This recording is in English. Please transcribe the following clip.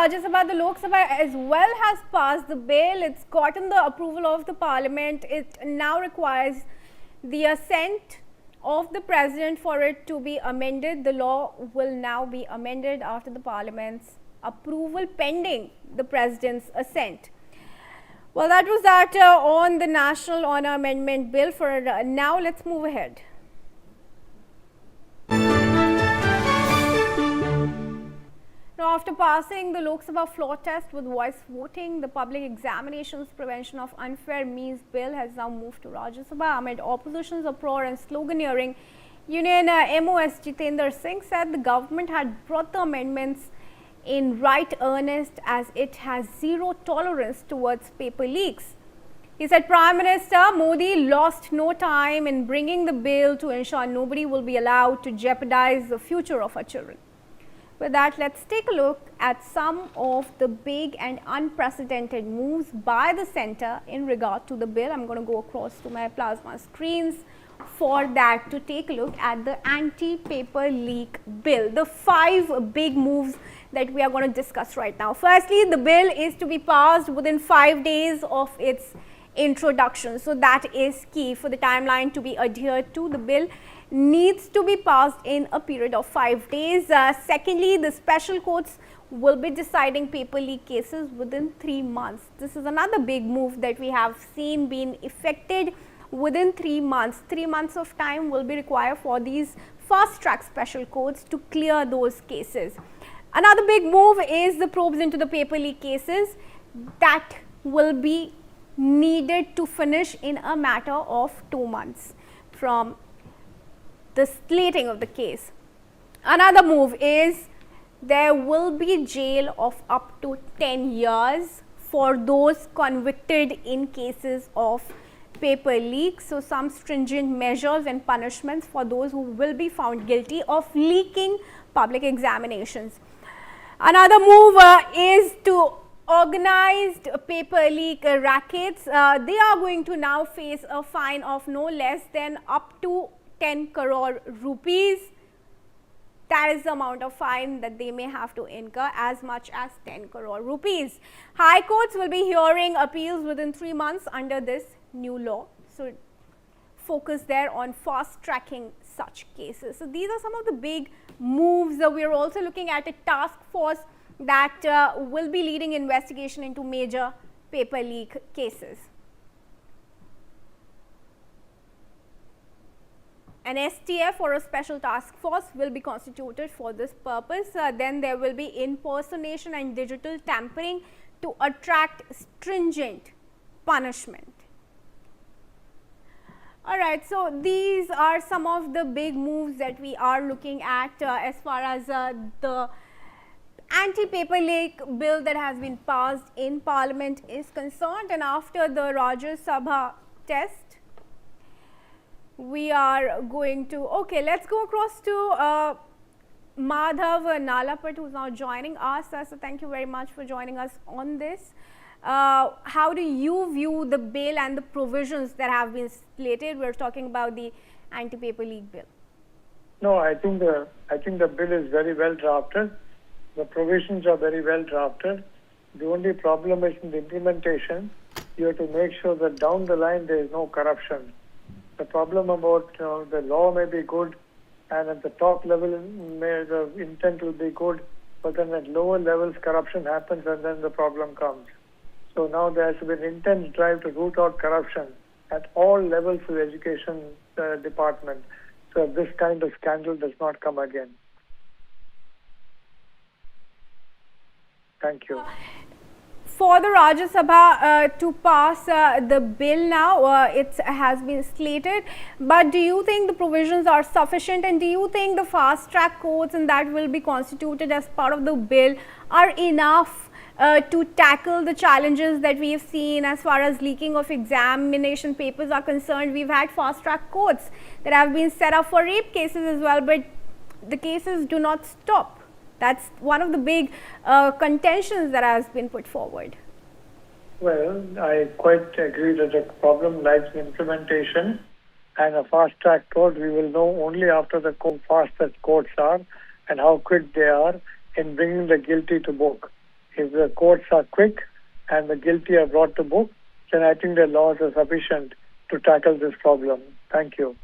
Rajya Sabha, the Lok Sabha as well has passed the bill. It's gotten the approval of the Parliament. It now requires the assent of the President for it to be amended. The law will now be amended after the Parliament's approval, pending the President's assent. Well, that was that on the National Honour Amendment Bill. For now, let's move ahead. Now, after passing the Lok Sabha floor test with voice voting, the Public Examinations Prevention of Unfair Means Bill has now moved to Rajya Sabha amid opposition's uproar and sloganeering. Union MOS Jitendra Singh said the government had brought the amendments in right earnest as it has zero tolerance towards paper leaks. He said Prime Minister Modi lost no time in bringing the bill to ensure nobody will be allowed to jeopardize the future of our children. With that, let's take a look at some of the big and unprecedented moves by the centre in regard to the bill. I'm going to go across to my plasma screens for that to take a look at the anti-paper leak bill. The 5 big moves that we are going to discuss right now. Firstly, the bill is to be passed within 5 days of its introduction. So that is key for the timeline to be adhered to. The bill needs to be passed in a period of 5 days. Secondly, the special courts will be deciding paper leak cases within 3 months. This is another big move that we have seen being effected within 3 months. 3 months of time will be required for these fast track special courts to clear those cases. Another big move is the probes into the paper leak cases that will be needed to finish in a matter of 2 months from the slating of the case. Another move is there will be jail of up to 10 years for those convicted in cases of paper leaks. So some stringent measures and punishments for those who will be found guilty of leaking public examinations. Another move is to organized paper leak rackets. They are going to now face a fine of no less than up to 10 crore rupees. That is the amount of fine that they may have to incur, as much as 10 crore rupees. High courts will be hearing appeals within 3 months under this new law. So focus there on fast tracking such cases. So these are some of the big moves. We are also looking at a task force that will be leading investigation into major paper leak cases. An STF or a special task force will be constituted for this purpose. Then there will be impersonation and digital tampering to attract stringent punishment. Alright, so these are some of the big moves that we are looking at as far as the anti-paper leak bill that has been passed in Parliament is concerned. And after the Rajya Sabha test, we are going to, let's go across to Madhav Nalapat, who is now joining us. So thank you very much for joining us on this. How do you view the bill and the provisions that have been slated? We're talking about the anti-paper leak bill. No, I think the bill is very well drafted. The provisions are very well drafted. The only problem is in the implementation. You have to make sure that down the line there is no corruption. The problem about the law may be good, and at the top level the intent will be good, but then at lower levels corruption happens and then the problem comes. So now there has been an intense drive to root out corruption at all levels of the education department, so this kind of scandal does not come again. Thank you. For the Rajya Sabha to pass the bill now, it has been slated, but do you think the provisions are sufficient, and do you think the fast track courts and that will be constituted as part of the bill are enough to tackle the challenges that we have seen as far as leaking of examination papers are concerned? We've had fast track courts that have been set up for rape cases as well, but the cases do not stop. That's one of the big contentions that has been put forward. Well, I quite agree that the problem lies in implementation, and a fast track court we will know only after the fast that courts are and how quick they are in bringing the guilty to book. if the courts are quick and the guilty are brought to book, then I think the laws are sufficient to tackle this problem. Thank you.